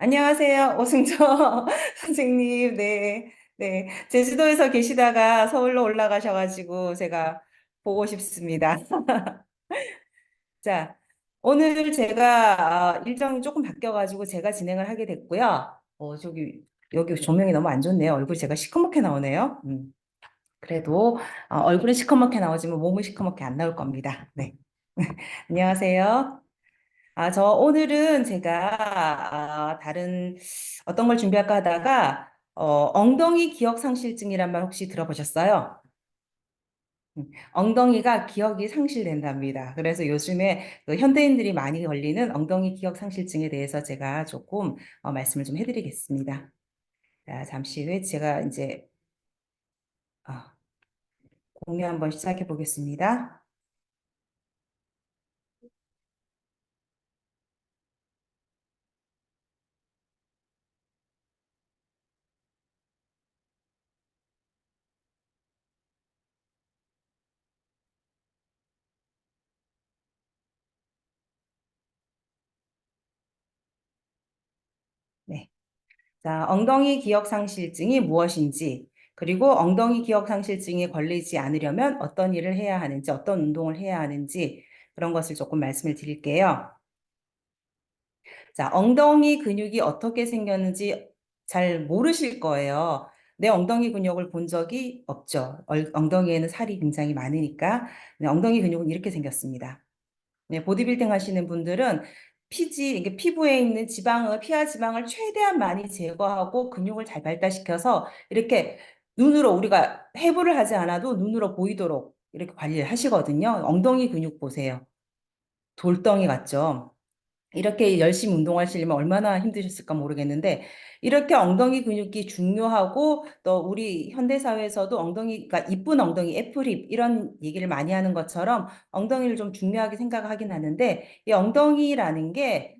안녕하세요. 오승조 선생님. 네. 네. 제주도에서 계시다가 서울로 올라가셔가지고 제가 보고 싶습니다. 자, 오늘 제가 일정이 조금 바뀌어가지고 제가 진행을 하게 됐고요. 여기 조명이 너무 안 좋네요. 얼굴이 제가 시커멓게 나오네요. 그래도 얼굴은 시커멓게 나오지만 몸은 시커멓게 안 나올 겁니다. 네. 안녕하세요. 저 오늘은 제가 다른 어떤 걸 준비할까 하다가 엉덩이 기억 상실증이란 말 혹시 들어보셨어요? 엉덩이가 기억이 상실된답니다. 그래서 요즘에 그 현대인들이 많이 걸리는 엉덩이 기억 상실증에 대해서 제가 조금 말씀을 좀 해드리겠습니다. 자, 잠시 후에 제가 이제 어, 공유 한번 시작해 보겠습니다. 네. 자, 엉덩이 기억 상실증이 무엇인지, 그리고 엉덩이 기억 상실증에 걸리지 않으려면 어떤 일을 해야 하는지, 어떤 운동을 해야 하는지, 그런 것을 조금 말씀을 드릴게요. 자, 엉덩이 근육이 어떻게 생겼는지 잘 모르실 거예요. 내 엉덩이 근육을 본 적이 없죠. 엉덩이에는 살이 굉장히 많으니까. 네, 엉덩이 근육은 이렇게 생겼습니다. 네, 보디빌딩 하시는 분들은 이게 피부에 있는 피하 지방을 최대한 많이 제거하고 근육을 잘 발달시켜서 이렇게 눈으로 우리가 해부를 하지 않아도 눈으로 보이도록 이렇게 관리를 하시거든요. 엉덩이 근육 보세요. 돌덩이 같죠? 이렇게 열심히 운동하시려면 얼마나 힘드셨을까 모르겠는데 이렇게 엉덩이 근육이 중요하고 또 우리 현대 사회에서도 엉덩이가 이쁜 엉덩이 애플힙 이런 얘기를 많이 하는 것처럼 엉덩이를 좀 중요하게 생각하긴 하는데 이 엉덩이라는 게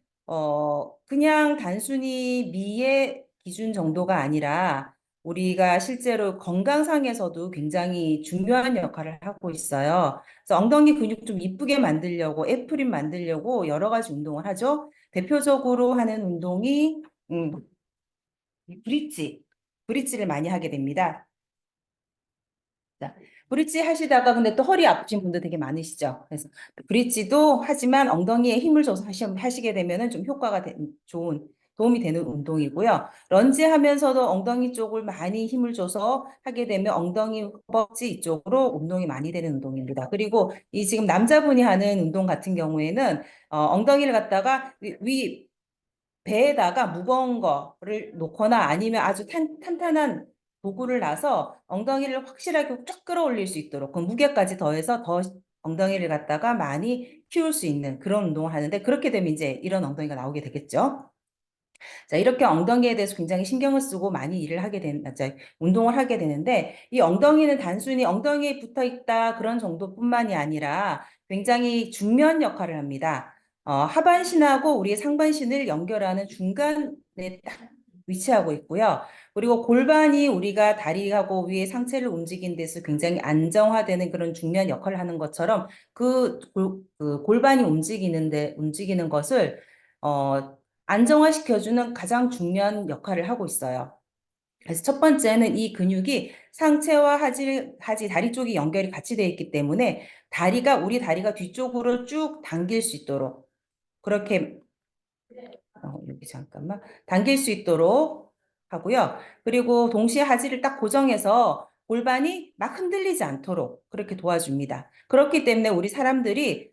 그냥 단순히 미의 기준 정도가 아니라 우리가 실제로 건강상에서도 굉장히 중요한 역할을 하고 있어요. 그래서 엉덩이 근육 좀 이쁘게 만들려고 애프림 만들려고 여러 가지 운동을 하죠. 대표적으로 하는 운동이 음, 이 브릿지를 많이 하게 됩니다. 자, 브릿지 하시다가 근데 또 허리 아프신 분들 되게 많으시죠. 그래서 브릿지도 하지만 엉덩이에 힘을 줘서 하시게 되면은 좀 좋은 도움이 되는 운동이고요. 런지 하면서도 엉덩이 쪽을 많이 힘을 줘서 하게 되면 엉덩이 허벅지 이쪽으로 운동이 많이 되는 운동입니다. 그리고 이 지금 남자분이 하는 운동 같은 경우에는 엉덩이를 갖다가 배에다가 무거운 거를 놓거나 아니면 아주 탄탄한 도구를 놔서 엉덩이를 확실하게 쫙 끌어올릴 수 있도록 그 무게까지 더해서 더 엉덩이를 갖다가 많이 키울 수 있는 그런 운동을 하는데 그렇게 되면 이제 이런 엉덩이가 나오게 되겠죠. 자, 이렇게 엉덩이에 대해서 굉장히 신경을 쓰고 많이 운동을 하게 되는데 이 엉덩이는 단순히 엉덩이에 붙어 있다 그런 정도뿐만이 아니라 굉장히 중면 역할을 합니다. 하반신하고 우리의 상반신을 연결하는 중간에 딱 위치하고 있고요. 그리고 골반이 우리가 다리하고 위에 상체를 움직이는 데서 굉장히 안정화되는 그런 중면 역할을 하는 것처럼 그 골반이 움직이는 것을 안정화시켜주는 가장 중요한 역할을 하고 있어요. 그래서 첫 번째는 이 근육이 상체와 하지 다리 쪽이 연결이 같이 되어 있기 때문에 우리 다리가 뒤쪽으로 쭉 당길 수 있도록 그렇게 여기 잠깐만 당길 수 있도록 하고요. 그리고 동시에 하지를 딱 고정해서 골반이 막 흔들리지 않도록 그렇게 도와줍니다. 그렇기 때문에 우리 사람들이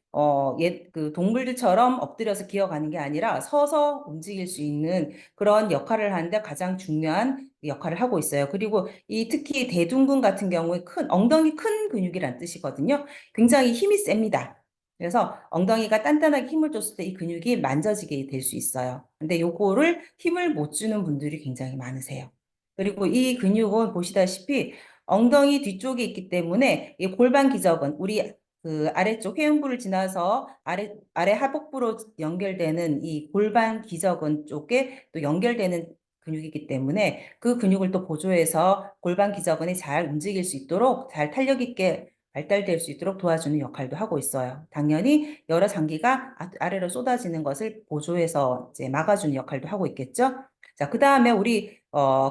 그 동물들처럼 엎드려서 기어가는 게 아니라 서서 움직일 수 있는 그런 역할을 하는데 가장 중요한 역할을 하고 있어요. 그리고 특히 대둔근 같은 경우에 엉덩이 큰 근육이란 뜻이거든요. 굉장히 힘이 셉니다. 그래서 엉덩이가 단단하게 힘을 줬을 때 이 근육이 만져지게 될 수 있어요. 근데 요거를 힘을 못 주는 분들이 굉장히 많으세요. 그리고 이 근육은 보시다시피 엉덩이 뒤쪽에 있기 때문에 이 골반 기저근, 우리 그 아래쪽 회음부를 지나서 아래 하복부로 연결되는 이 골반 기저근 쪽에 또 연결되는 근육이기 때문에 그 근육을 또 보조해서 골반 기저근이 잘 움직일 수 있도록 잘 탄력 있게 발달될 수 있도록 도와주는 역할도 하고 있어요. 당연히 여러 장기가 아래로 쏟아지는 것을 보조해서 이제 막아주는 역할도 하고 있겠죠. 자, 그 다음에 우리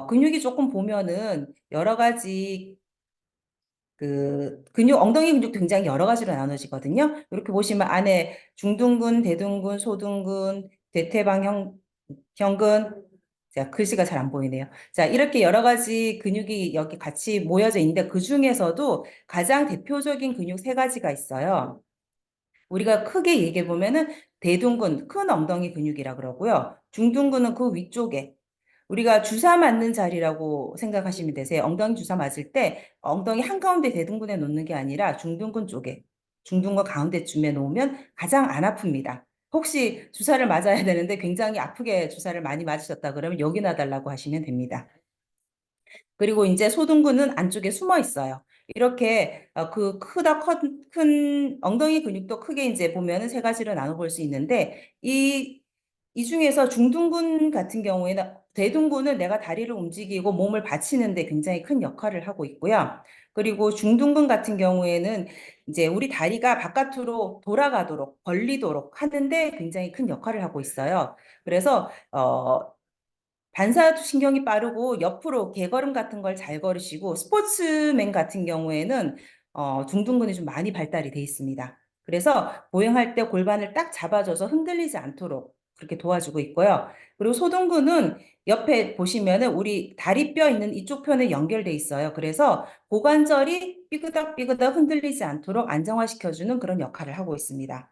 근육이 조금 보면은 여러 가지 그 근육, 엉덩이 근육도 굉장히 여러 가지로 나눠지거든요. 이렇게 보시면 안에 중둔근, 대둔근, 소둔근, 대퇴방형근, 자, 글씨가 잘 안 보이네요. 자, 이렇게 여러 가지 근육이 여기 같이 모여져 있는데 그 중에서도 가장 대표적인 근육 세 가지가 있어요. 우리가 크게 얘기해 보면은 대둔근, 큰 엉덩이 근육이라 그러고요. 중둔근은 그 위쪽에 우리가 주사 맞는 자리라고 생각하시면 되세요. 엉덩이 주사 맞을 때 엉덩이 한가운데 대둔근에 놓는 게 아니라 중둔근 쪽에, 중둔근 가운데쯤에 놓으면 가장 안 아픕니다. 혹시 주사를 맞아야 되는데 굉장히 아프게 주사를 많이 맞으셨다 그러면 여기 놔달라고 하시면 됩니다. 그리고 이제 소둔근은 안쪽에 숨어 있어요. 이렇게 그 큰 엉덩이 근육도 크게 이제 보면은 세 가지로 나눠볼 수 있는데 이 중에서 중둔근 같은 경우에는 대둔근은 내가 다리를 움직이고 몸을 받치는데 굉장히 큰 역할을 하고 있고요. 그리고 중둔근 같은 경우에는 이제 우리 다리가 바깥으로 돌아가도록 벌리도록 하는데 굉장히 큰 역할을 하고 있어요. 그래서 반사신경이 빠르고 옆으로 개걸음 같은 걸 잘 걸으시고 스포츠맨 같은 경우에는 중둔근이 좀 많이 발달이 돼 있습니다. 그래서 보행할 때 골반을 딱 잡아줘서 흔들리지 않도록 그렇게 도와주고 있고요. 그리고 소둔근은 옆에 보시면은 우리 다리뼈 있는 이쪽 편에 연결돼 있어요. 그래서 고관절이 삐그덕삐그덕 흔들리지 않도록 안정화시켜주는 그런 역할을 하고 있습니다.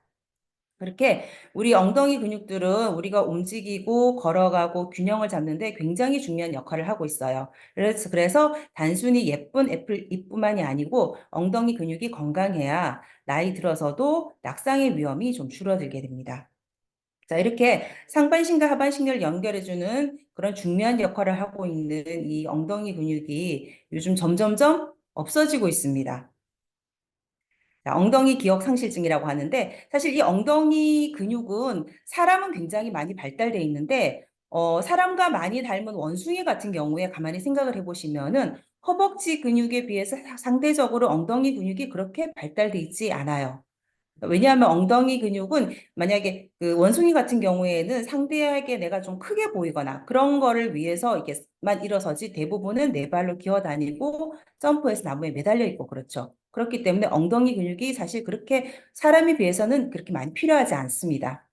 그렇게 우리 엉덩이 근육들은 우리가 움직이고 걸어가고 균형을 잡는데 굉장히 중요한 역할을 하고 있어요. 그래서 단순히 예쁜 애플 잎뿐만이 아니고 엉덩이 근육이 건강해야 나이 들어서도 낙상의 위험이 좀 줄어들게 됩니다. 자, 이렇게 상반신과 하반신을 연결해주는 그런 중요한 역할을 하고 있는 이 엉덩이 근육이 요즘 점점점 없어지고 있습니다. 자, 엉덩이 기억 상실증이라고 하는데 사실 이 엉덩이 근육은 사람은 굉장히 많이 발달돼 있는데 사람과 많이 닮은 원숭이 같은 경우에 가만히 생각을 해보시면은 허벅지 근육에 비해서 상대적으로 엉덩이 근육이 그렇게 발달돼 있지 않아요. 왜냐하면 엉덩이 근육은 만약에 그 원숭이 같은 경우에는 상대에게 내가 좀 크게 보이거나 그런 거를 위해서 이게만 일어서지 대부분은 네 발로 기어 다니고 점프해서 나무에 매달려 있고 그렇죠. 그렇기 때문에 엉덩이 근육이 사실 그렇게 사람에 비해서는 그렇게 많이 필요하지 않습니다.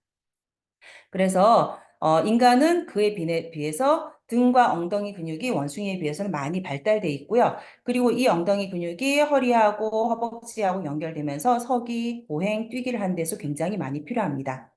그래서 인간은 그에 비해서 등과 엉덩이 근육이 원숭이에 비해서는 많이 발달돼 있고요. 그리고 이 엉덩이 근육이 허리하고 허벅지하고 연결되면서 서기, 보행, 뛰기를 하는 데서 굉장히 많이 필요합니다.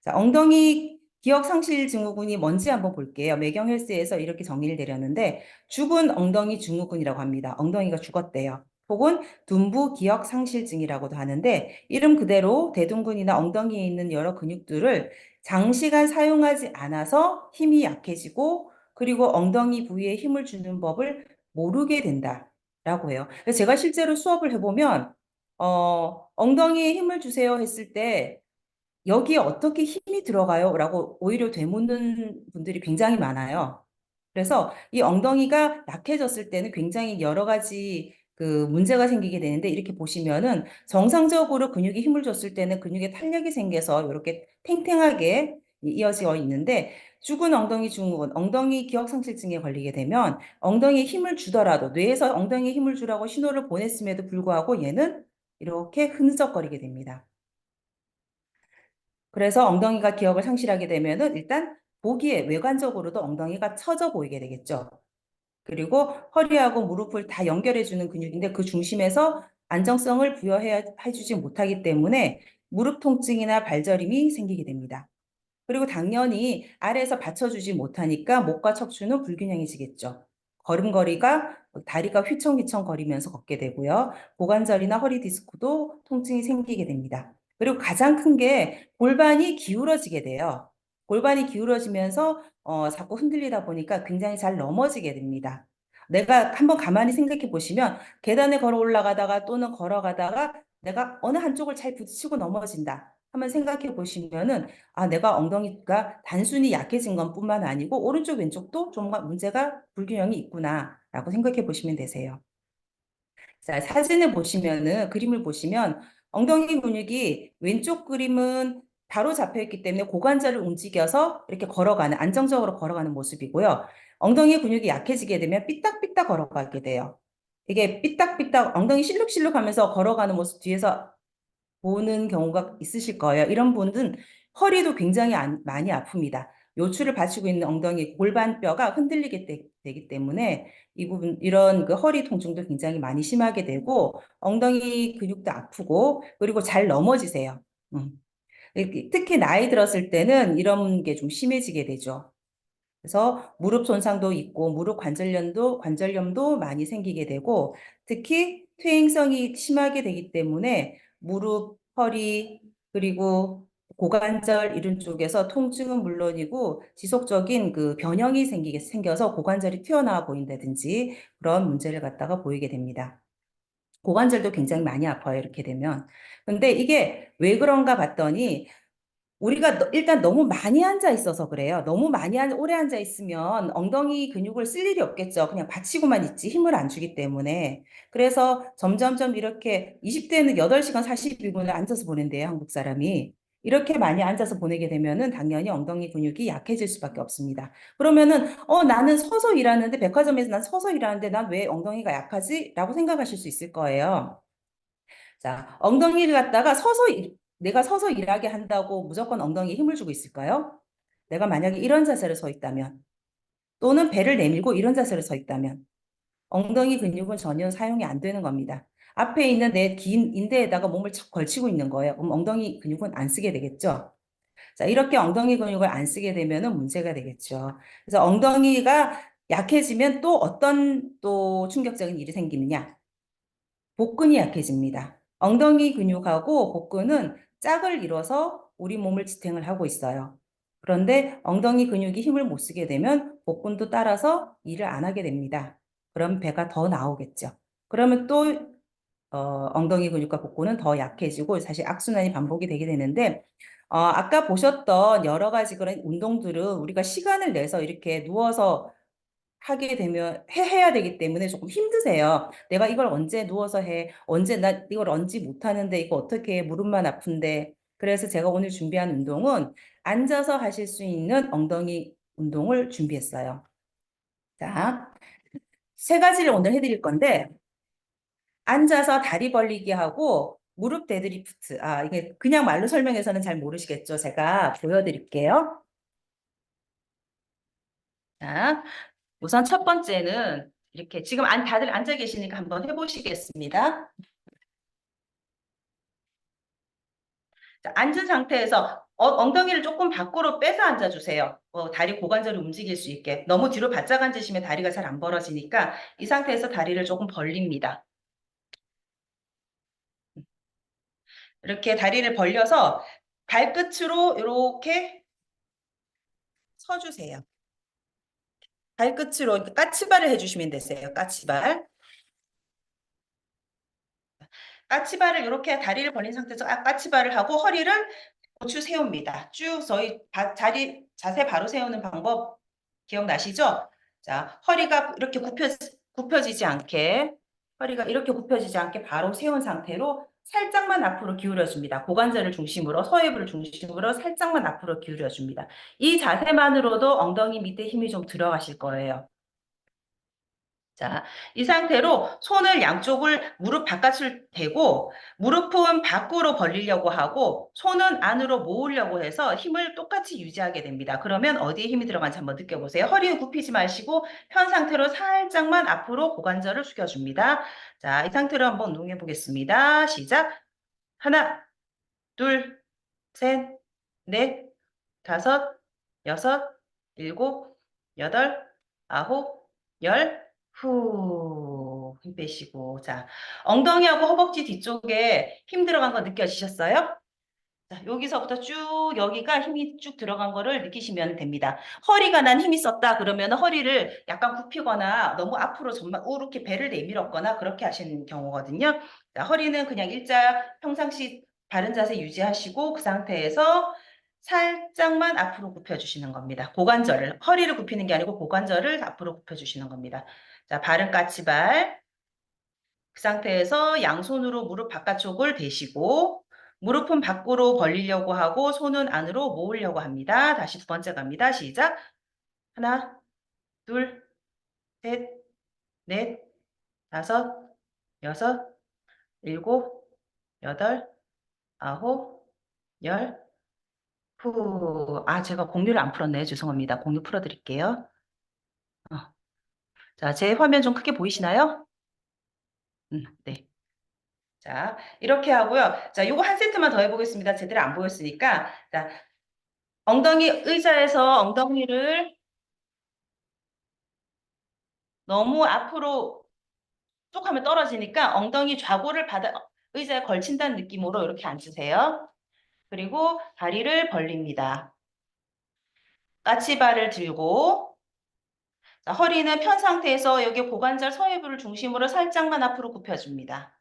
자, 엉덩이 기억 상실 증후군이 뭔지 한번 볼게요. 매경 헬스에서 이렇게 정의를 내렸는데 죽은 엉덩이 증후군이라고 합니다. 엉덩이가 죽었대요. 혹은 둔부 기억 상실증이라고도 하는데 이름 그대로 대둔근이나 엉덩이에 있는 여러 근육들을 장시간 사용하지 않아서 힘이 약해지고 그리고 엉덩이 부위에 힘을 주는 법을 모르게 된다라고 해요. 그래서 제가 실제로 수업을 해보면 엉덩이에 힘을 주세요 했을 때 여기에 어떻게 힘이 들어가요? 라고 오히려 되묻는 분들이 굉장히 많아요. 그래서 이 엉덩이가 약해졌을 때는 굉장히 여러 가지 그 문제가 생기게 되는데 이렇게 보시면은 정상적으로 근육이 힘을 줬을 때는 근육에 탄력이 생겨서 이렇게 탱탱하게 이어져 있는데 죽은 엉덩이 증후군, 엉덩이 기억상실증에 걸리게 되면 엉덩이에 힘을 주더라도 뇌에서 엉덩이에 힘을 주라고 신호를 보냈음에도 불구하고 얘는 이렇게 흐느적거리게 됩니다. 그래서 엉덩이가 기억을 상실하게 되면은 일단 보기에 외관적으로도 엉덩이가 처져 보이게 되겠죠. 그리고 허리하고 무릎을 다 연결해주는 근육인데 그 중심에서 안정성을 해주지 못하기 때문에 무릎 통증이나 발저림이 생기게 됩니다. 그리고 당연히 아래에서 받쳐주지 못하니까 목과 척추는 불균형해지겠죠. 걸음걸이가 다리가 휘청휘청 거리면서 걷게 되고요. 고관절이나 허리 디스크도 통증이 생기게 됩니다. 그리고 가장 큰 게 골반이 기울어지게 돼요. 골반이 기울어지면서 자꾸 흔들리다 보니까 굉장히 잘 넘어지게 됩니다. 내가 한번 가만히 생각해 보시면 계단에 걸어 올라가다가 또는 걸어가다가 내가 어느 한쪽을 잘 부딪히고 넘어진다. 한번 생각해 보시면은 내가 엉덩이가 단순히 약해진 것뿐만 아니고 오른쪽 왼쪽도 좀 문제가 불균형이 있구나라고 생각해 보시면 되세요. 자, 사진을 보시면은, 그림을 보시면 엉덩이 근육이 왼쪽 그림은 바로 잡혀 있기 때문에 고관절을 움직여서 이렇게 걸어가는, 안정적으로 걸어가는 모습이고요. 엉덩이 근육이 약해지게 되면 삐딱삐딱 걸어가게 돼요. 이게 삐딱삐딱 엉덩이 실룩실룩 하면서 걸어가는 모습 뒤에서 보는 경우가 있으실 거예요. 이런 분들은 허리도 굉장히 많이 아픕니다. 요추를 받치고 있는 엉덩이 골반뼈가 흔들리게 되기 때문에 이 부분, 이런 그 허리 통증도 굉장히 많이 심하게 되고, 엉덩이 근육도 아프고, 그리고 잘 넘어지세요. 음. 특히 나이 들었을 때는 이런 게 좀 심해지게 되죠. 그래서 무릎 손상도 있고 무릎 관절염도 많이 생기게 되고 특히 퇴행성이 심하게 되기 때문에 무릎, 허리 그리고 고관절 이런 쪽에서 통증은 물론이고 지속적인 그 변형이 생겨서 고관절이 튀어나와 보인다든지 그런 문제를 갖다가 보이게 됩니다. 고관절도 굉장히 많이 아파요, 이렇게 되면. 근데 이게 왜 그런가 봤더니 우리가 일단 너무 많이 앉아 있어서 그래요. 너무 오래 앉아 있으면 엉덩이 근육을 쓸 일이 없겠죠. 그냥 받치고만 있지 힘을 안 주기 때문에. 그래서 점점점 이렇게 20대는 8시간 42분을 앉아서 보낸대요, 한국 사람이. 이렇게 많이 앉아서 보내게 되면은 당연히 엉덩이 근육이 약해질 수밖에 없습니다. 그러면은 나는 서서 일하는데 백화점에서 난 서서 일하는데 난 왜 엉덩이가 약하지? 라고 생각하실 수 있을 거예요. 자, 엉덩이를 갖다가 내가 서서 일하게 한다고 무조건 엉덩이에 힘을 주고 있을까요? 내가 만약에 이런 자세로 서 있다면, 또는 배를 내밀고 이런 자세로 서 있다면, 엉덩이 근육은 전혀 사용이 안 되는 겁니다. 앞에 있는 내 긴 인대에다가 몸을 착 걸치고 있는 거예요. 그럼 엉덩이 근육은 안 쓰게 되겠죠? 자, 이렇게 엉덩이 근육을 안 쓰게 되면은 문제가 되겠죠. 그래서 엉덩이가 약해지면 또 어떤 또 충격적인 일이 생기느냐? 복근이 약해집니다. 엉덩이 근육하고 복근은 짝을 이뤄서 우리 몸을 지탱을 하고 있어요. 그런데 엉덩이 근육이 힘을 못 쓰게 되면 복근도 따라서 일을 안 하게 됩니다. 그럼 배가 더 나오겠죠. 그러면 또 엉덩이 근육과 복근은 더 약해지고 사실 악순환이 반복이 되게 되는데 아까 보셨던 여러 가지 그런 운동들은 우리가 시간을 내서 이렇게 누워서 하게 되면 해야 되기 때문에 조금 힘드세요. 내가 이걸 언제 누워서 해? 언제 나 이걸 얹지 못하는데 이거 어떻게 해? 무릎만 아픈데. 그래서 제가 오늘 준비한 운동은 앉아서 하실 수 있는 엉덩이 운동을 준비했어요. 자, 세 가지를 오늘 해드릴 건데 앉아서 다리 벌리기 하고 무릎 데드리프트. 이게 그냥 말로 설명해서는 잘 모르시겠죠? 제가 보여드릴게요. 자, 우선 첫 번째는 이렇게 지금 다들 앉아 계시니까 한번 해보시겠습니다. 자, 앉은 상태에서 엉덩이를 조금 밖으로 빼서 앉아주세요. 다리 고관절을 움직일 수 있게. 너무 뒤로 바짝 앉으시면 다리가 잘 안 벌어지니까 이 상태에서 다리를 조금 벌립니다. 이렇게 다리를 벌려서 발끝으로 이렇게 서주세요. 발끝으로 까치발을 해주시면 되세요. 까치발. 까치발을 이렇게 다리를 벌린 상태에서 까치발을 하고 허리를 고추 세웁니다. 쭉 저희 자세 바로 세우는 방법 기억나시죠? 자, 허리가 이렇게 굽혀지지 않게 허리가 이렇게 굽혀지지 않게 바로 세운 상태로 살짝만 앞으로 기울여줍니다. 고관절을 중심으로 서해부를 중심으로 살짝만 앞으로 기울여줍니다. 이 자세만으로도 엉덩이 밑에 힘이 좀 들어가실 거예요. 자, 이 상태로 손을 양쪽을 무릎 바깥을 대고 무릎은 밖으로 벌리려고 하고 손은 안으로 모으려고 해서 힘을 똑같이 유지하게 됩니다. 그러면 어디에 힘이 들어간지 한번 느껴보세요. 허리 굽히지 마시고 편 상태로 살짝만 앞으로 고관절을 숙여줍니다. 자, 이 상태로 한번 운동해 보겠습니다. 시작. 하나, 둘, 셋, 넷, 다섯, 여섯, 일곱, 여덟, 아홉, 열. 후, 힘 빼시고. 자, 엉덩이하고 허벅지 뒤쪽에 힘 들어간 거 느껴지셨어요? 자, 여기서부터 쭉 여기가 힘이 쭉 들어간 거를 느끼시면 됩니다. 허리가 난 힘이 썼다 그러면 허리를 약간 굽히거나 너무 앞으로 정말 이렇게 배를 내밀었거나 그렇게 하시는 경우거든요. 자, 허리는 그냥 평상시 바른 자세 유지하시고 그 상태에서 살짝만 앞으로 굽혀주시는 겁니다. 허리를 굽히는 게 아니고 고관절을 앞으로 굽혀주시는 겁니다. 자, 발은 까치발. 그 상태에서 양손으로 무릎 바깥쪽을 대시고 무릎은 밖으로 벌리려고 하고 손은 안으로 모으려고 합니다. 다시 두 번째 갑니다. 시작. 하나, 둘, 셋, 넷, 다섯, 여섯, 일곱, 여덟, 아홉, 열. 후. 아, 제가 공유를 안 풀었네요. 죄송합니다. 공유 풀어드릴게요. 어. 자, 제 화면 좀 크게 보이시나요? 네. 자, 이렇게 하고요. 자, 요거 한 세트만 더 해보겠습니다. 제대로 안 보였으니까. 자, 엉덩이 의자에서 엉덩이를 너무 앞으로 쭉 하면 떨어지니까 엉덩이 좌골을 의자에 걸친다는 느낌으로 이렇게 앉으세요. 그리고 다리를 벌립니다. 까치발을 들고 자, 허리는 편 상태에서 여기 고관절 서해부를 중심으로 살짝만 앞으로 굽혀줍니다.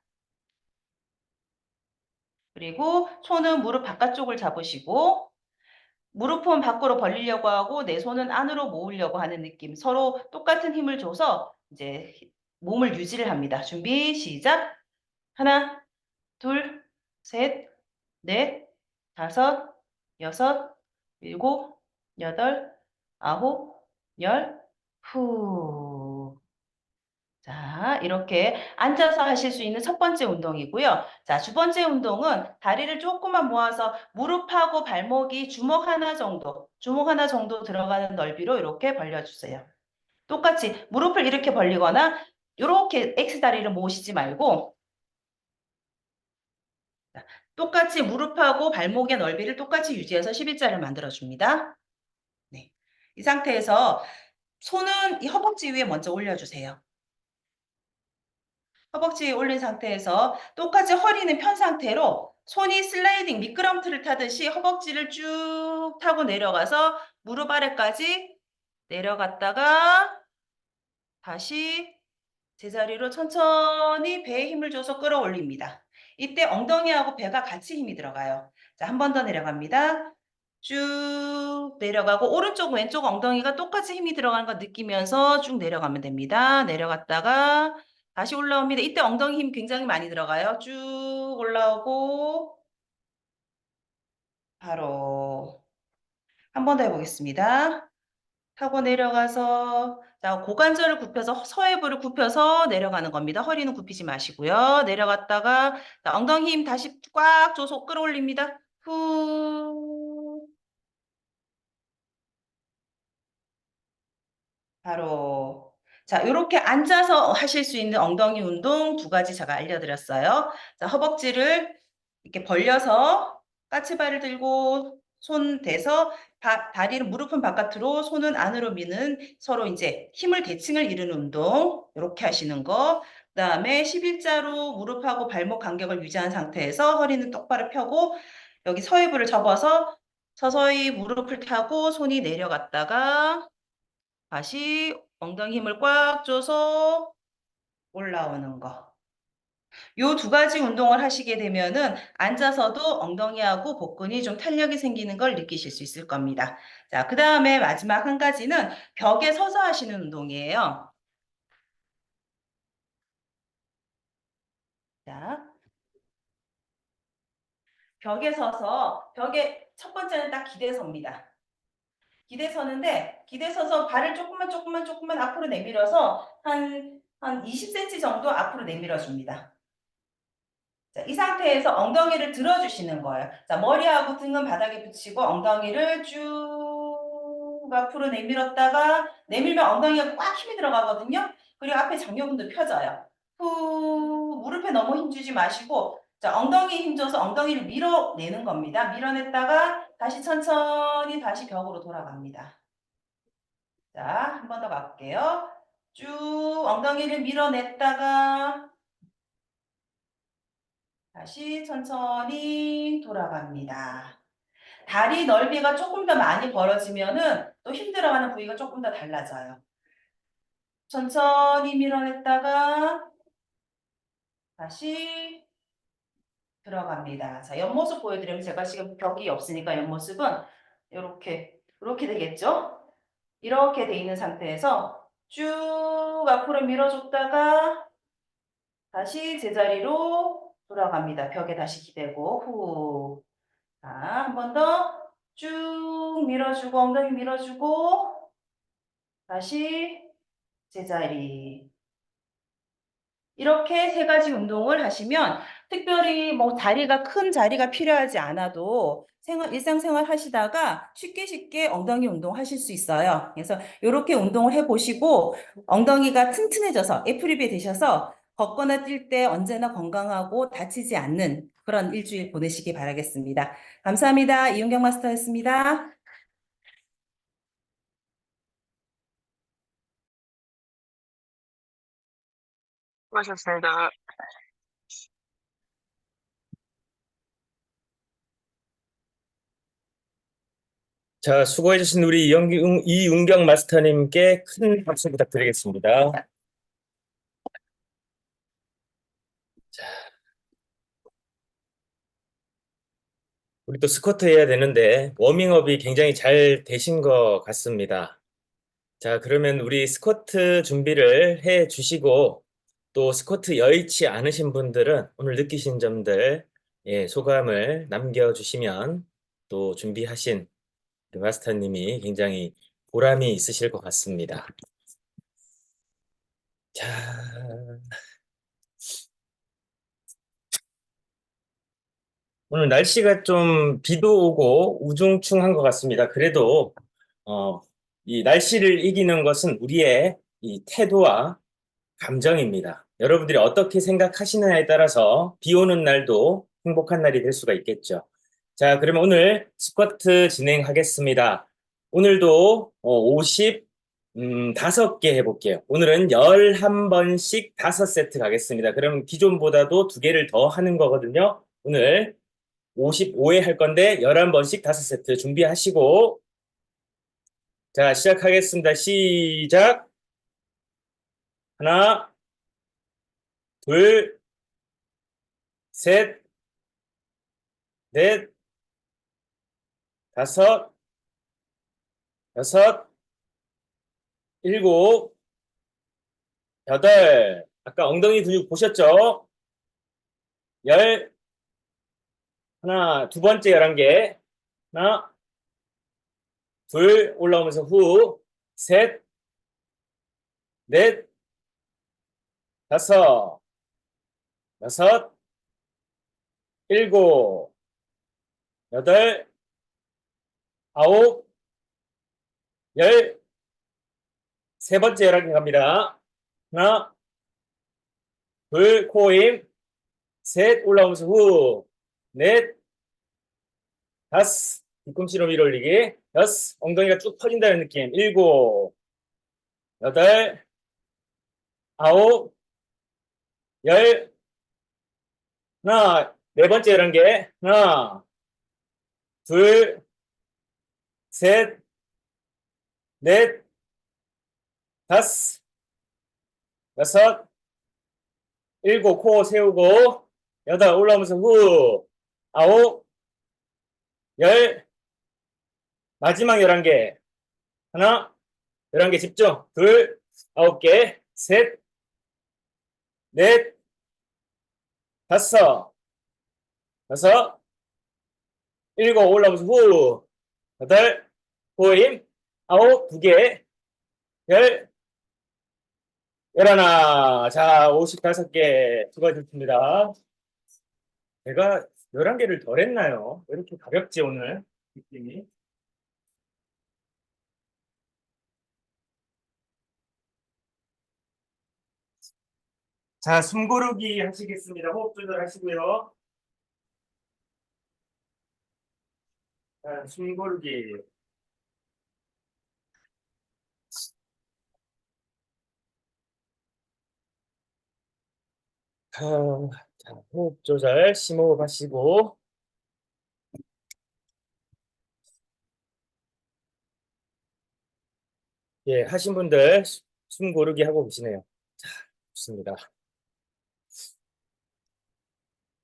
그리고 손은 무릎 바깥쪽을 잡으시고 무릎은 밖으로 벌리려고 하고 내 손은 안으로 모으려고 하는 느낌. 서로 똑같은 힘을 줘서 이제 몸을 유지를 합니다. 준비, 시작. 하나, 둘, 셋, 넷, 다섯, 여섯, 일곱, 여덟, 아홉, 열, 후. 자, 이렇게 앉아서 하실 수 있는 첫 번째 운동이고요. 자, 두 번째 운동은 다리를 조금만 모아서 무릎하고 발목이 주먹 하나 정도 들어가는 넓이로 이렇게 벌려주세요. 똑같이 무릎을 이렇게 벌리거나 이렇게 X다리를 모으시지 말고 자, 똑같이 무릎하고 발목의 넓이를 똑같이 유지해서 11자를 만들어줍니다. 네. 이 상태에서 손은 이 허벅지 위에 먼저 올려주세요. 허벅지 위에 올린 상태에서 똑같이 허리는 편 상태로 손이 슬라이딩 미끄럼틀을 타듯이 허벅지를 쭉 타고 내려가서 무릎 아래까지 내려갔다가 다시 제자리로 천천히 배에 힘을 줘서 끌어올립니다. 이때 엉덩이하고 배가 같이 힘이 들어가요. 자, 한 번 더 내려갑니다. 쭉 내려가고 오른쪽 왼쪽 엉덩이가 똑같이 힘이 들어가는 거 느끼면서 쭉 내려가면 됩니다. 내려갔다가 다시 올라옵니다. 이때 엉덩이 힘 굉장히 많이 들어가요. 쭉 올라오고 바로 한 번 더 해보겠습니다. 타고 내려가서 자 고관절을 굽혀서 서해부를 굽혀서 내려가는 겁니다. 허리는 굽히지 마시고요. 내려갔다가 자, 엉덩이 힘 다시 꽉 줘서 끌어올립니다. 후 바로 자 이렇게 앉아서 하실 수 있는 엉덩이 운동 두 가지 제가 알려드렸어요. 자 허벅지를 이렇게 벌려서 까치발을 들고 손 대서 다리를 무릎은 바깥으로 손은 안으로 미는 서로 이제 힘을 대칭을 이루는 운동 이렇게 하시는 거. 그다음에 11자로 무릎하고 발목 간격을 유지한 상태에서 허리는 똑바로 펴고 여기 서해부를 접어서 서서히 무릎을 타고 손이 내려갔다가 다시 엉덩이 힘을 꽉 줘서 올라오는 거. 요 두 가지 운동을 하시게 되면은 앉아서도 엉덩이하고 복근이 좀 탄력이 생기는 걸 느끼실 수 있을 겁니다. 자, 그 다음에 마지막 한 가지는 벽에 서서 하시는 운동이에요. 자, 벽에 서서 벽에 첫 번째는 딱 기대 섭니다. 기대 서는데 기대 서서 발을 조금만 앞으로 내밀어서 한 20cm 정도 앞으로 내밀어 줍니다. 자, 이 상태에서 엉덩이를 들어주시는 거예요. 자, 머리하고 등은 바닥에 붙이고 엉덩이를 쭉 앞으로 내밀었다가 내밀면 엉덩이가 꽉 힘이 들어가거든요. 그리고 앞에 장요근도 펴져요. 후 무릎에 너무 힘주지 마시고 자, 엉덩이에 힘줘서 엉덩이를 밀어내는 겁니다. 밀어냈다가 다시 천천히 다시 벽으로 돌아갑니다. 자, 한 번 더 가볼게요. 쭉 엉덩이를 밀어냈다가 다시 천천히 돌아갑니다. 다리 넓이가 조금 더 많이 벌어지면은 또 힘들어하는 부위가 조금 더 달라져요. 천천히 밀어냈다가 다시 들어갑니다. 자, 옆모습 보여드리면 제가 지금 벽이 없으니까 옆모습은 이렇게 되겠죠? 이렇게 돼 있는 상태에서 쭉 앞으로 밀어줬다가 다시 제자리로 돌아갑니다. 벽에 다시 기대고 후. 자, 한 번 더 쭉 밀어주고 엉덩이 밀어주고 다시 제자리. 이렇게 세 가지 운동을 하시면 특별히 뭐 다리가 큰 자리가 필요하지 않아도 일상생활 하시다가 쉽게 엉덩이 운동 하실 수 있어요. 그래서 이렇게 운동을 해보시고 엉덩이가 튼튼해져서 애프리비 되셔서 걷거나 뛸 때 언제나 건강하고 다치지 않는 그런 일주일 보내시기 바라겠습니다. 감사합니다. 이윤경 마스터였습니다. 수고하셨습니다. 자, 수고해주신 우리 이윤경 마스터님께 큰 박수 부탁드리겠습니다. 우리 또 스쿼트 해야 되는데 워밍업이 굉장히 잘 되신 것 같습니다. 자, 그러면 우리 스쿼트 준비를 해 주시고 또 스쿼트 여의치 않으신 분들은 오늘 느끼신 점들 소감을 남겨주시면 또 준비하신 우리 마스터님이 굉장히 보람이 있으실 것 같습니다. 자, 오늘 날씨가 좀 비도 오고 우중충한 것 같습니다. 그래도 이 날씨를 이기는 것은 우리의 이 태도와 감정입니다. 여러분들이 어떻게 생각하시느냐에 따라서 비 오는 날도 행복한 날이 될 수가 있겠죠. 자, 그러면 오늘 스쿼트 진행하겠습니다. 오늘도 5개 해볼게요. 오늘은 11번씩 5세트 가겠습니다. 그럼 기존보다도 2개를 더 하는 거거든요. 오늘 55회 할 건데 11번씩 5세트 준비하시고 자, 시작하겠습니다. 시작. 하나, 둘, 셋, 넷, 다섯, 여섯, 일곱, 여덟. 아까 엉덩이 근육 보셨죠? 열, 하나, 두 번째 11개. 하나, 둘, 올라오면서 후, 셋, 넷, 다섯, 여섯, 일곱, 여덟, 아홉, 열, 세 번째 11개 갑니다. 하나, 둘, 코임, 셋, 올라오면서 후, 넷, 다섯, 뒤꿈치로 위로 올리기, 여섯, 엉덩이가 쭉 퍼진다는 느낌, 일곱, 여덟, 아홉, 열, 하나, 네 번째 11개, 하나, 둘, 셋, 넷, 다섯, 여섯, 일곱, 코 세우고, 여덟, 올라오면서 후, 아홉, 열, 마지막 11개, 하나, 11개 집중, 둘, 9개, 셋, 넷, 다섯, 여섯, 일곱, 올라오면서 후, 여덟, 고임, 아홉, 2개, 열, 11. 자, 55개 수고하셨습니다. 제가 11개를 덜 했나요? 왜 이렇게 가볍지, 오늘? 느낌이. 자, 숨 고르기 하시겠습니다. 호흡 조절하시고요. 자, 숨 고르기. 자, 호흡 조절, 심호흡 하시고. 예, 하신 분들 숨 고르기 하고 계시네요. 자, 좋습니다.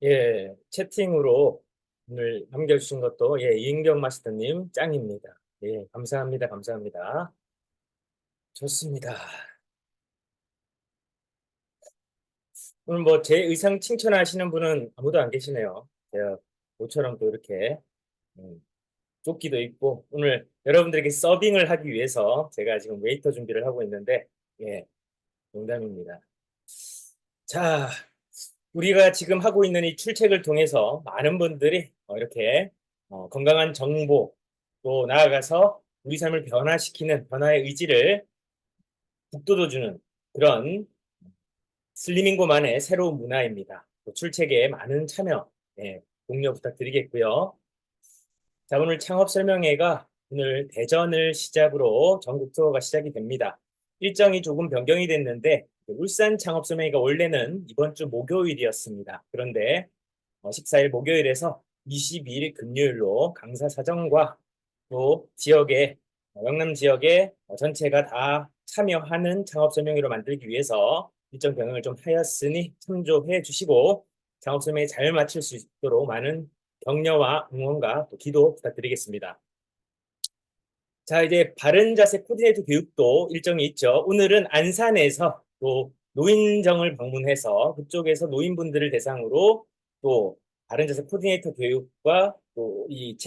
예, 채팅으로 오늘 남겨주신 것도 예, 이은경 마스터님 짱입니다. 예, 감사합니다. 감사합니다. 좋습니다. 오늘 뭐 제 의상 칭찬하시는 분은 아무도 안 계시네요. 제가 모처럼 또 이렇게 음, 조끼도 입고 오늘 여러분들에게 서빙을 하기 위해서 제가 지금 웨이터 준비를 하고 있는데 예, 농담입니다. 자, 우리가 지금 하고 있는 이 출첵을 통해서 많은 분들이 이렇게 건강한 정보 또 나아가서 우리 삶을 변화시키는 변화의 의지를 북돋워주는 그런 슬리밍고만의 새로운 문화입니다. 또 출첵에 많은 참여, 예, 독려 부탁드리겠고요. 자, 오늘 창업 설명회가 오늘 대전을 시작으로 전국 투어가 시작이 됩니다. 일정이 조금 변경이 됐는데 울산 창업 설명회가 원래는 이번 주 목요일이었습니다. 그런데 14일 목요일에서 22일 금요일로 강사 사정과 또 지역의 영남 지역의 전체가 다 참여하는 창업 설명회로 만들기 위해서 일정 변경을 좀 하였으니 참조해 주시고 창업 설명회 잘 마칠 수 있도록 많은 격려와 응원과 또 기도 부탁드리겠습니다. 자, 이제 바른 자세 코디네이터 교육도 일정이 있죠. 오늘은 안산에서 또 노인정을 방문해서 그쪽에서 노인분들을 대상으로 또 바른 자세 코디네이터 교육과 또 이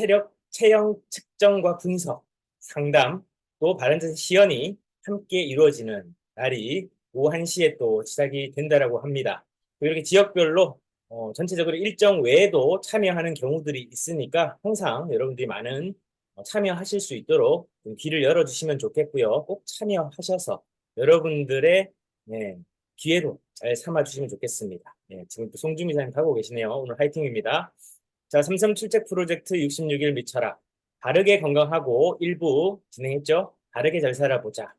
체형 측정과 분석, 상담, 또 바른 자세 시연이 함께 이루어지는 날이 오후 1시에 또 시작이 된다라고 합니다. 이렇게 지역별로 전체적으로 일정 외에도 참여하는 경우들이 있으니까 항상 여러분들이 많은 참여하실 수 있도록 좀 길을 열어주시면 좋겠고요. 꼭 참여하셔서 여러분들의 네, 기회로 잘 삼아주시면 좋겠습니다. 네, 지금 또 송주미 사님 가고 계시네요. 오늘 화이팅입니다. 자, 삼삼 출첵 프로젝트 66일 미쳐라. 바르게 건강하고 1부 진행했죠? 바르게 잘 살아보자.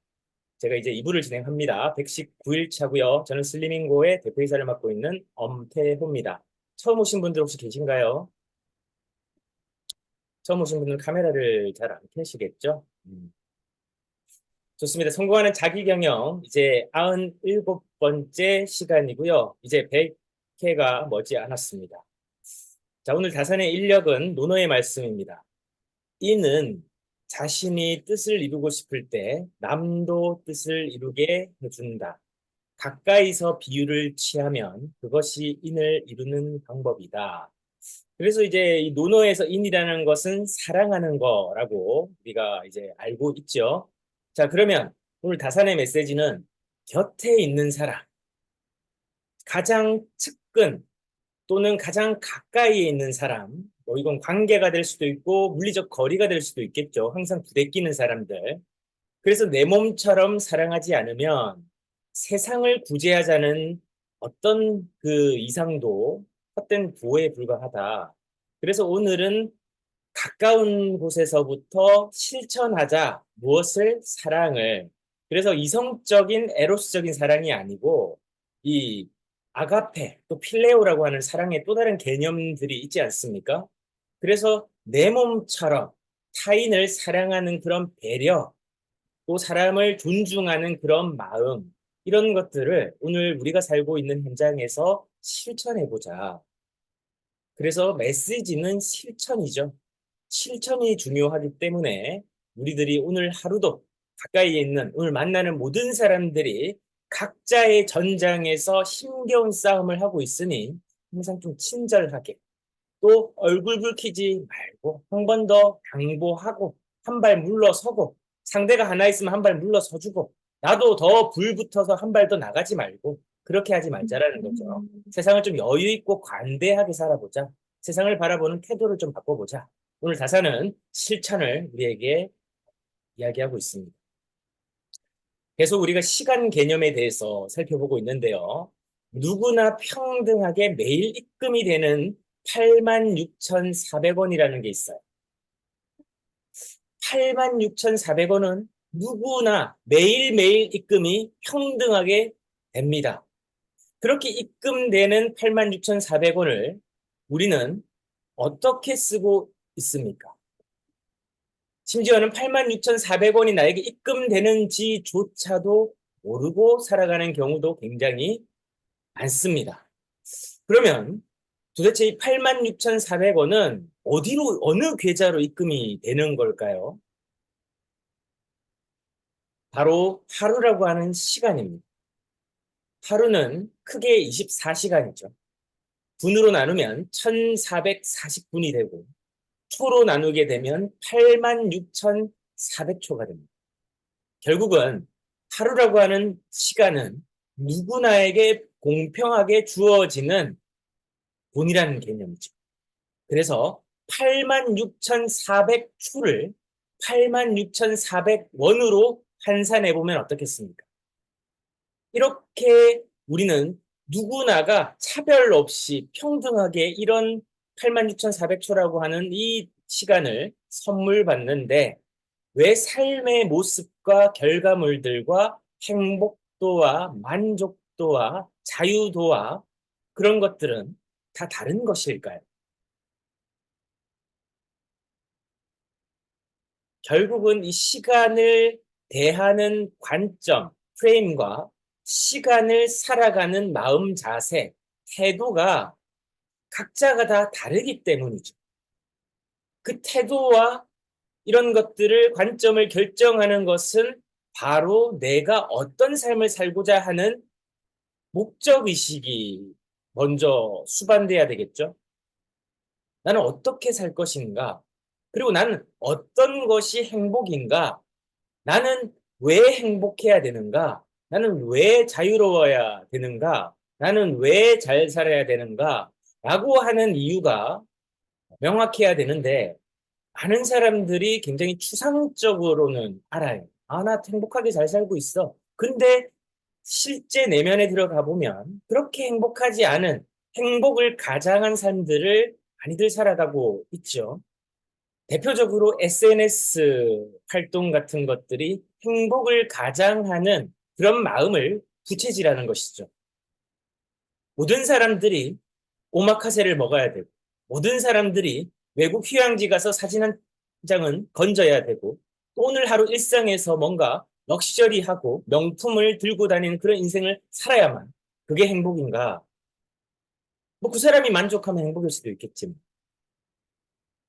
제가 이제 2부를 진행합니다. 119일 차고요. 저는 슬리밍고의 대표이사를 맡고 있는 엄태호입니다. 처음 오신 분들 혹시 계신가요? 처음 오신 분들은 카메라를 잘 안 켜시겠죠? 좋습니다. 성공하는 자기경영 이제 97번째 시간이고요. 이제 100회가 머지 않았습니다. 자, 오늘 다산의 인력은 논어의 말씀입니다. 이는 자신이 뜻을 이루고 싶을 때 남도 뜻을 이루게 해준다. 가까이서 비유를 취하면 그것이 인을 이루는 방법이다. 그래서 이제 이 논어에서 인이라는 것은 사랑하는 거라고 우리가 이제 알고 있죠. 자, 그러면 오늘 다산의 메시지는 곁에 있는 사람, 가장 측근 또는 가장 가까이에 있는 사람, 뭐 이건 관계가 될 수도 있고 물리적 거리가 될 수도 있겠죠. 항상 부대끼는 사람들. 그래서 내 몸처럼 사랑하지 않으면 세상을 구제하자는 어떤 그 이상도 헛된 구호에 불과하다. 그래서 오늘은 가까운 곳에서부터 실천하자. 무엇을? 사랑을. 그래서 이성적인 에로스적인 사랑이 아니고 이 아가페 또 필레오라고 하는 사랑의 또 다른 개념들이 있지 않습니까? 그래서 내 몸처럼 타인을 사랑하는 그런 배려 또 사람을 존중하는 그런 마음 이런 것들을 오늘 우리가 살고 있는 현장에서 실천해보자. 그래서 메시지는 실천이죠. 실천이 중요하기 때문에 우리들이 오늘 하루도 가까이에 있는 오늘 만나는 모든 사람들이 각자의 전장에서 힘겨운 싸움을 하고 있으니 항상 좀 친절하게 또 얼굴 붉히지 말고 한 번 더 양보하고 한 발 물러서고 상대가 하나 있으면 한 발 물러서주고 나도 더 불 붙어서 한 발 더 나가지 말고 그렇게 하지 말자라는 거죠. 세상을 좀 여유 있고 관대하게 살아보자. 세상을 바라보는 태도를 좀 바꿔보자. 오늘 다사는 실천을 우리에게 이야기하고 있습니다. 계속 우리가 시간 개념에 대해서 살펴보고 있는데요. 누구나 평등하게 매일 입금이 되는 86,400원이라는 게 있어요. 86,400원은 누구나 매일매일 입금이 평등하게 됩니다. 그렇게 입금되는 86,400원을 우리는 어떻게 쓰고 있습니까? 심지어는 86,400원이 나에게 입금되는지조차도 모르고 살아가는 경우도 굉장히 많습니다. 그러면 도대체 이 86,400원은 어디로, 어느 계좌로 입금이 되는 걸까요? 바로 하루라고 하는 시간입니다. 하루는 크게 24시간이죠. 분으로 나누면 1440분이 되고 초로 나누게 되면 86,400초가 됩니다. 결국은 하루라고 하는 시간은 누구나에게 공평하게 주어지는 돈이라는 개념이죠. 그래서 86,400초를 86,400원으로 환산해보면 어떻겠습니까? 이렇게 우리는 누구나가 차별 없이 평등하게 이런 86,400초라고 하는 이 시간을 선물 받는데 왜 삶의 모습과 결과물들과 행복도와 만족도와 자유도와 그런 것들은 다 다른 것일까요? 결국은 이 시간을 대하는 관점, 프레임과 시간을 살아가는 마음 자세, 태도가 각자가 다 다르기 때문이죠. 그 태도와 이런 것들을 관점을 결정하는 것은 바로 내가 어떤 삶을 살고자 하는 목적의식이 먼저 수반돼야 되겠죠. 나는 어떻게 살 것인가? 그리고 나는 어떤 것이 행복인가? 나는 왜 행복해야 되는가? 나는 왜 자유로워야 되는가? 나는 왜 잘 살아야 되는가? 라고 하는 이유가 명확해야 되는데 많은 사람들이 굉장히 추상적으로는 알아요. 아, 나 행복하게 잘 살고 있어. 근데 실제 내면에 들어가 보면 그렇게 행복하지 않은 행복을 가장한 삶들을 많이들 살아가고 있죠. 대표적으로 SNS 활동 같은 것들이 행복을 가장하는 그런 마음을 부채질하는 것이죠. 모든 사람들이 오마카세를 먹어야 되고, 모든 사람들이 외국 휴양지 가서 사진 한 장은 건져야 되고, 또 오늘 하루 일상에서 뭔가 럭셔리하고 명품을 들고 다니는 그런 인생을 살아야만 그게 행복인가? 뭐 그 사람이 만족하면 행복일 수도 있겠지만,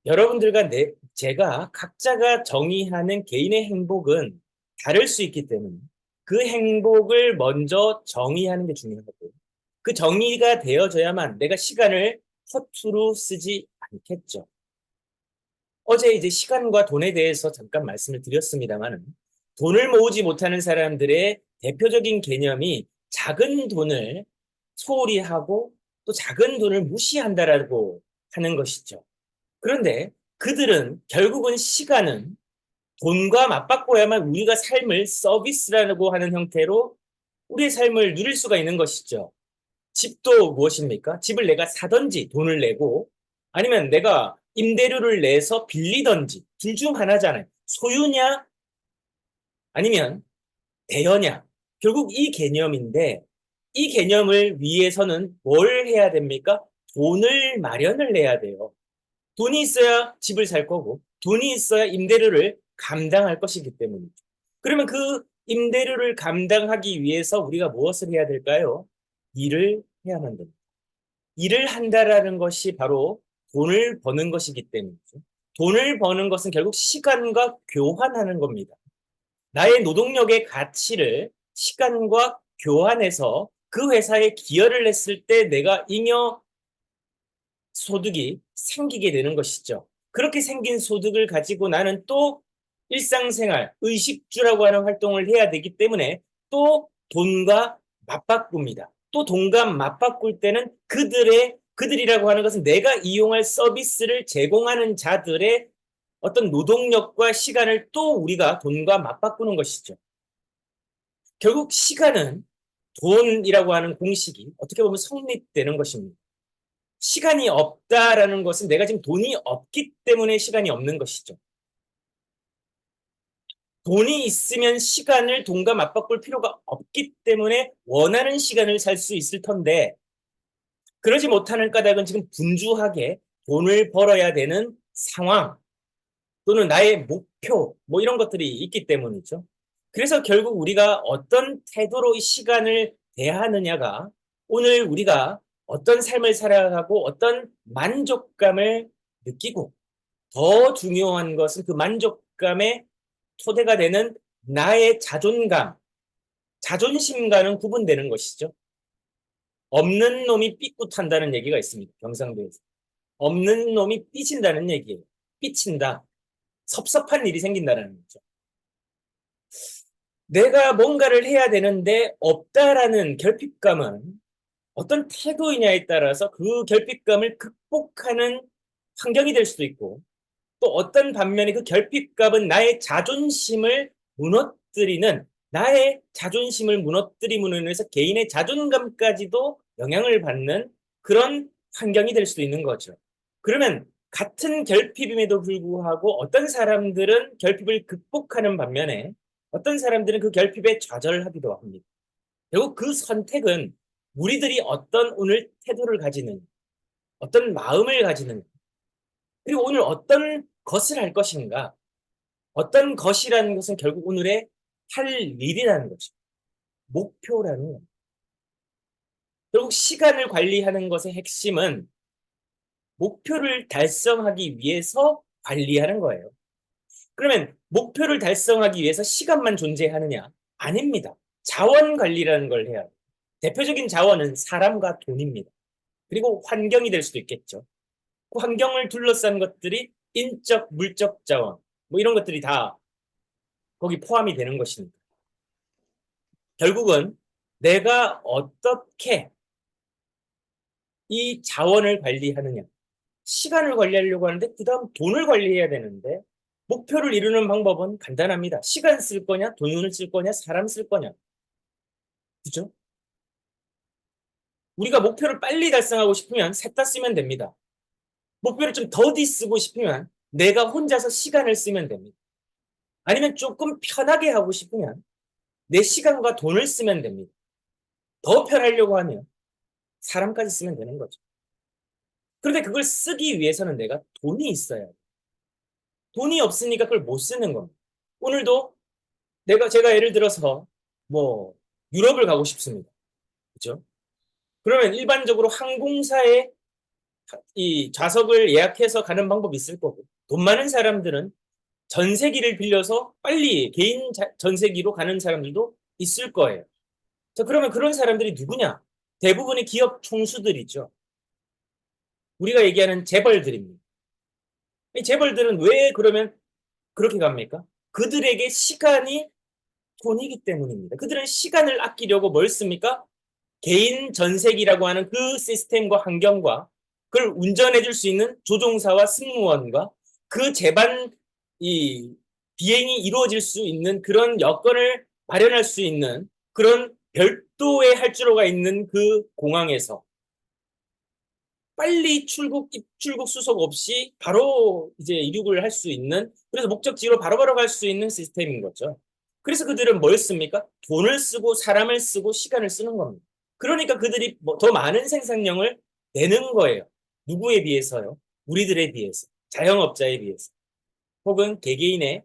여러분들과 제가 각자가 정의하는 개인의 행복은 다를 수 있기 때문에 그 행복을 먼저 정의하는 게 중요하고 그 정의가 되어져야만 내가 시간을 허투루 쓰지 않겠죠. 어제 이제 시간과 돈에 대해서 잠깐 말씀을 드렸습니다만 돈을 모으지 못하는 사람들의 대표적인 개념이 작은 돈을 소홀히 하고 또 작은 돈을 무시한다라고 하는 것이죠. 그런데 그들은 결국은 시간은 돈과 맞바꿔야만 우리가 삶을 서비스라고 하는 형태로 우리의 삶을 누릴 수가 있는 것이죠. 집도 무엇입니까? 집을 내가 사든지 돈을 내고 아니면 내가 임대료를 내서 빌리든지 둘 중 하나잖아요. 소유냐 아니면 대여냐. 결국 이 개념인데 이 개념을 위해서는 뭘 해야 됩니까? 돈을 마련을 해야 돼요. 돈이 있어야 집을 살 거고 돈이 있어야 임대료를 감당할 것이기 때문이죠. 그러면 그 임대료를 감당하기 위해서 우리가 무엇을 해야 될까요? 일을 해야만 됩니다. 일을 한다라는 것이 바로 돈을 버는 것이기 때문이죠. 돈을 버는 것은 결국 시간과 교환하는 겁니다. 나의 노동력의 가치를 시간과 교환해서 그 회사에 기여를 했을 때 내가 잉여 소득이 생기게 되는 것이죠. 그렇게 생긴 소득을 가지고 나는 또 일상생활, 의식주라고 하는 활동을 해야 되기 때문에 또 돈과 맞바꿉니다. 또 돈과 맞바꿀 때는 그들이라고 하는 것은 내가 이용할 서비스를 제공하는 자들의 어떤 노동력과 시간을 또 우리가 돈과 맞바꾸는 것이죠. 결국 시간은 돈이라고 하는 공식이 어떻게 보면 성립되는 것입니다. 시간이 없다라는 것은 내가 지금 돈이 없기 때문에 시간이 없는 것이죠. 돈이 있으면 시간을 돈과 맞바꿀 필요가 없기 때문에 원하는 시간을 살 수 있을 텐데 그러지 못하는 까닭은 지금 분주하게 돈을 벌어야 되는 상황 또는 나의 목표 뭐 이런 것들이 있기 때문이죠. 그래서 결국 우리가 어떤 태도로 이 시간을 대하느냐가 오늘 우리가 어떤 삶을 살아가고 어떤 만족감을 느끼고 더 중요한 것은 그 만족감의 토대가 되는 나의 자존감, 자존심과는 구분되는 것이죠. 없는 놈이 삐끗한다는 얘기가 있습니다. 경상도에서. 없는 놈이 삐진다는 얘기예요. 삐친다. 섭섭한 일이 생긴다는 거죠. 내가 뭔가를 해야 되는데 없다라는 결핍감은 어떤 태도이냐에 따라서 그 결핍감을 극복하는 환경이 될 수도 있고, 또 어떤 반면에 그 결핍감은 나의 자존심을 무너뜨림으로 인해서 개인의 자존감까지도 영향을 받는 그런 환경이 될 수도 있는 거죠. 그러면 같은 결핍임에도 불구하고 어떤 사람들은 결핍을 극복하는 반면에 어떤 사람들은 그 결핍에 좌절하기도 합니다. 결국 그 선택은 우리들이 어떤 오늘 태도를 가지는, 어떤 마음을 가지는, 그리고 오늘 어떤 것을 할 것인가, 어떤 것이라는 것은 결국 오늘의 할 일이라는 것입니다. 목표라는 것. 결국 시간을 관리하는 것의 핵심은 목표를 달성하기 위해서 관리하는 거예요. 그러면 목표를 달성하기 위해서 시간만 존재하느냐? 아닙니다. 자원 관리라는 걸 해야 해요. 대표적인 자원은 사람과 돈입니다. 그리고 환경이 될 수도 있겠죠. 그 환경을 둘러싼 것들이 인적, 물적 자원, 뭐 이런 것들이 다 거기 포함이 되는 것입니다. 결국은 내가 어떻게 이 자원을 관리하느냐, 시간을 관리하려고 하는데 그 다음 돈을 관리해야 되는데 목표를 이루는 방법은 간단합니다. 시간 쓸 거냐, 돈을 쓸 거냐, 사람 쓸 거냐. 그죠? 우리가 목표를 빨리 달성하고 싶으면 셋 다 쓰면 됩니다. 목표를 좀 더디 쓰고 싶으면 내가 혼자서 시간을 쓰면 됩니다. 아니면 조금 편하게 하고 싶으면 내 시간과 돈을 쓰면 됩니다. 더 편하려고 하면 사람까지 쓰면 되는 거죠. 그런데 그걸 쓰기 위해서는 내가 돈이 있어야 돼요. 돈이 없으니까 그걸 못 쓰는 겁니다. 오늘도 제가 예를 들어서 뭐 유럽을 가고 싶습니다. 그죠? 그러면 일반적으로 항공사에 이 좌석을 예약해서 가는 방법이 있을 거고, 돈 많은 사람들은 전세기를 빌려서 빨리 개인 전세기로 가는 사람들도 있을 거예요. 자, 그러면 그런 사람들이 누구냐? 대부분의 기업 총수들이죠. 우리가 얘기하는 재벌들입니다. 이 재벌들은 왜 그러면 그렇게 갑니까? 그들에게 시간이 돈이기 때문입니다. 그들은 시간을 아끼려고 뭘 씁니까? 개인 전세기라고 하는 그 시스템과 환경과 그걸 운전해 줄 수 있는 조종사와 승무원과 그 제반 이 비행이 이루어질 수 있는 그런 여건을 마련할 수 있는 그런 별도의 할주로가 있는 그 공항에서 빨리 출국, 입출국 수속 없이 바로 이제 이륙을 할 수 있는, 그래서 목적지로 바로바로 갈 수 있는 시스템인 거죠. 그래서 그들은 뭘 씁니까? 돈을 쓰고 사람을 쓰고 시간을 쓰는 겁니다. 그러니까 그들이 더 많은 생산량을 내는 거예요. 누구에 비해서요? 우리들에 비해서. 자영업자에 비해서. 혹은 개개인의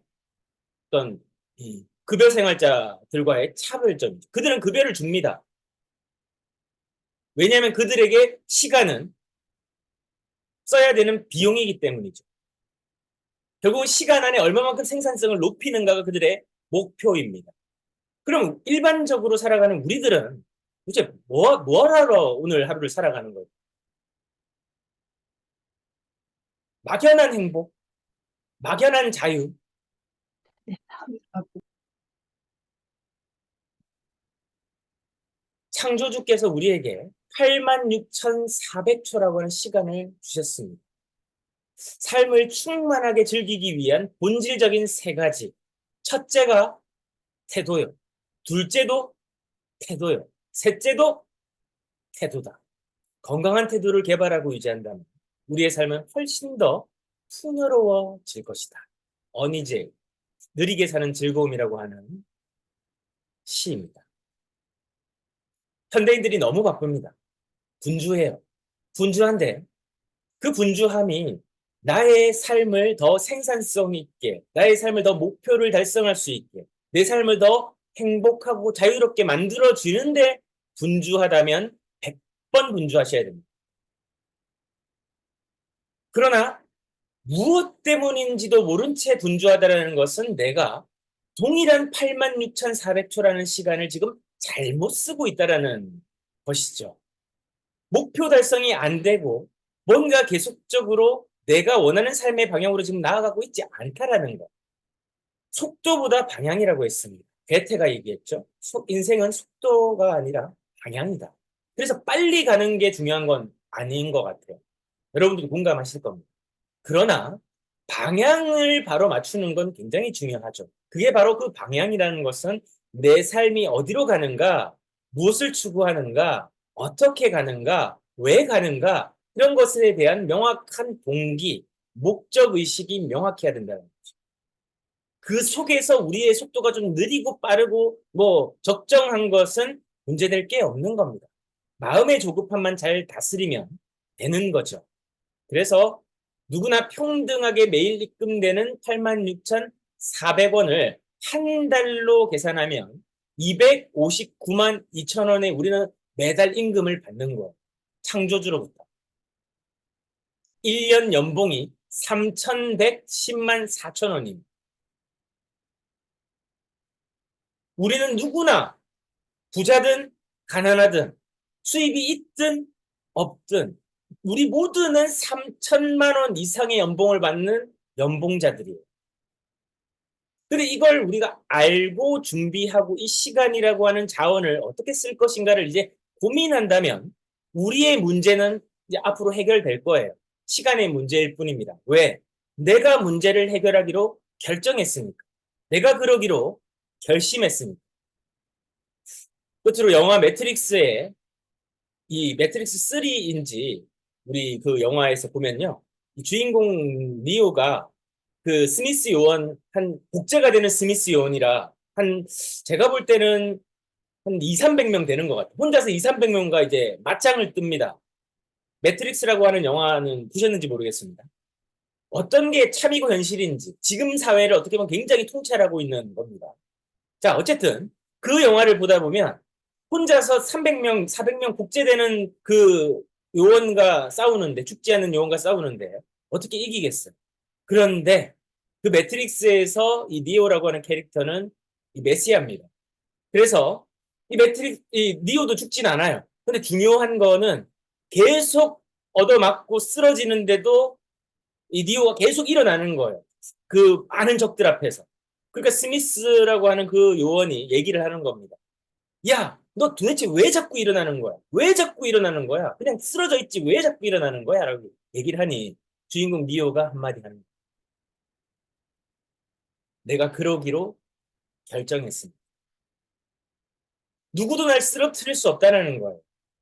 어떤 이 급여 생활자들과의 차별점이죠. 그들은 급여를 줍니다. 왜냐하면 그들에게 시간은 써야 되는 비용이기 때문이죠. 결국 시간 안에 얼마만큼 생산성을 높이는가가 그들의 목표입니다. 그럼 일반적으로 살아가는 우리들은 도대체 뭘 하러 오늘 하루를 살아가는 거예요? 막연한 행복, 막연한 자유. 창조주께서 우리에게 86,400초라고 하는 시간을 주셨습니다. 삶을 충만하게 즐기기 위한 본질적인 세 가지. 첫째가 태도요. 둘째도 태도요. 셋째도 태도다. 건강한 태도를 개발하고 유지한다면 우리의 삶은 훨씬 더 풍요로워질 것이다. 어니제, 느리게 사는 즐거움이라고 하는 시입니다. 현대인들이 너무 바쁩니다. 분주해요. 분주한데 그 분주함이 나의 삶을 더 생산성 있게, 나의 삶을 더 목표를 달성할 수 있게, 내 삶을 더 행복하고 자유롭게 만들어주는데 분주하다면 100번 분주하셔야 됩니다. 그러나 무엇 때문인지도 모른 채 분주하다는 것은 내가 동일한 86,400초라는 시간을 지금 잘못 쓰고 있다는 것이죠. 목표 달성이 안 되고 뭔가 계속적으로 내가 원하는 삶의 방향으로 지금 나아가고 있지 않다라는 거. 속도보다 방향이라고 했습니다. 괴테가 얘기했죠. 인생은 속도가 아니라 방향이다. 그래서 빨리 가는 게 중요한 건 아닌 것 같아요. 여러분들도 공감하실 겁니다. 그러나 방향을 바로 맞추는 건 굉장히 중요하죠. 그게 바로 그 방향이라는 것은 내 삶이 어디로 가는가, 무엇을 추구하는가, 어떻게 가는가, 왜 가는가, 이런 것에 대한 명확한 동기, 목적 의식이 명확해야 된다는 거죠. 그 속에서 우리의 속도가 좀 느리고 빠르고 뭐 적정한 것은 문제될 게 없는 겁니다. 마음의 조급함만 잘 다스리면 되는 거죠. 그래서 누구나 평등하게 매일 입금되는 86,400원을 한 달로 계산하면 259만 2천 원에 우리는 매달 임금을 받는 거예요. 창조주로부터. 1년 연봉이 3,110만 4천 원입니다. 우리는 누구나 부자든 가난하든 수입이 있든 없든 우리 모두는 3천만 원 이상의 연봉을 받는 연봉자들이에요. 근데 이걸 우리가 알고 준비하고 이 시간이라고 하는 자원을 어떻게 쓸 것인가를 이제 고민한다면 우리의 문제는 이제 앞으로 해결될 거예요. 시간의 문제일 뿐입니다. 왜? 내가 문제를 해결하기로 결정했으니까. 내가 그러기로 결심했으니까. 끝으로 영화 매트릭스의 이 매트릭스 3인지 우리 그 영화에서 보면요. 이 주인공 니오가 그 스미스 요원 한 복제가 되는 스미스 요원이라 한 제가 볼 때는 한 2, 300명 되는 것 같아요. 혼자서 2, 300명과 이제 맞짱을 뜹니다. 매트릭스라고 하는 영화는 보셨는지 모르겠습니다. 어떤 게 참이고 현실인지 지금 사회를 어떻게 보면 굉장히 통찰하고 있는 겁니다. 자, 어쨌든 그 영화를 보다 보면 혼자서 300명, 400명 복제되는 그 요원과 싸우는데, 죽지 않는 요원과 싸우는데 어떻게 이기겠어요? 그런데 그 매트릭스에서 이 니오라고 하는 캐릭터는 이 메시아입니다. 그래서 이 니오도 죽진 않아요. 근데 중요한 거는 계속 얻어맞고 쓰러지는데도 이 니오가 계속 일어나는 거예요. 그 많은 적들 앞에서. 그러니까 스미스라고 하는 그 요원이 얘기를 하는 겁니다. 야, 너 도대체 왜 자꾸 일어나는 거야? 왜 자꾸 일어나는 거야? 그냥 쓰러져 있지 왜 자꾸 일어나는 거야? 라고 얘기를 하니 주인공 니오가 한마디 하는 거야. 내가 그러기로 결정했습니다. 누구도 날 쓰러뜨릴 수 없다는 거예요.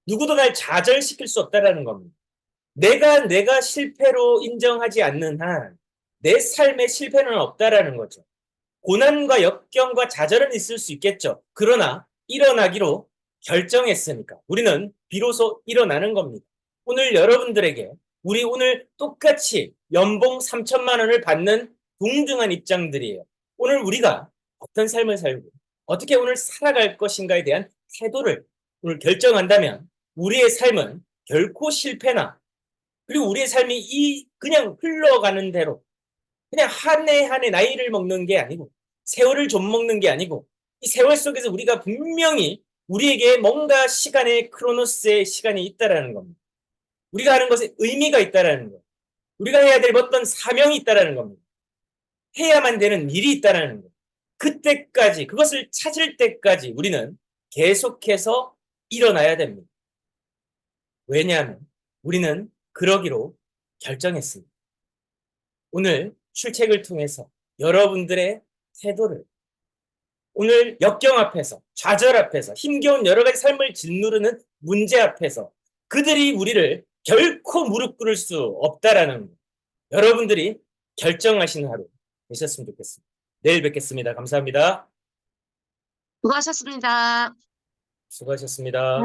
누구도 날 좌절시킬 수 없다는 겁니다. 내가 실패로 인정하지 않는 한 내 삶의 실패는 없다라는 거죠. 고난과 역경과 좌절은 있을 수 있겠죠. 그러나 일어나기로 결정했으니까 우리는 비로소 일어나는 겁니다. 오늘 여러분들에게 우리 오늘 똑같이 연봉 3천만 원을 받는 동등한 입장들이에요. 오늘 우리가 어떤 삶을 살고 어떻게 오늘 살아갈 것인가에 대한 태도를 오늘 결정한다면 우리의 삶은 결코 실패나 그리고 우리의 삶이 그냥 흘러가는 대로 그냥 한 해 한 해 나이를 먹는 게 아니고 세월을 좀 먹는 게 아니고 이 세월 속에서 우리가 분명히 우리에게 뭔가 시간의 크로노스의 시간이 있다라는 겁니다. 우리가 하는 것에 의미가 있다라는 거예요. 우리가 해야 될 어떤 사명이 있다라는 겁니다. 해야만 되는 일이 있다라는 거예요. 그때까지 그것을 찾을 때까지 우리는 계속해서 일어나야 됩니다. 왜냐하면 우리는 그러기로 결정했습니다. 오늘 출첵을 통해서 여러분들의 태도를 오늘 역경 앞에서 좌절 앞에서 힘겨운 여러 가지 삶을 짓누르는 문제 앞에서 그들이 우리를 결코 무릎 꿇을 수 없다라는 거. 여러분들이 결정하신 하루 되셨으면 좋겠습니다. 내일 뵙겠습니다. 감사합니다. 수고하셨습니다. 수고하셨습니다.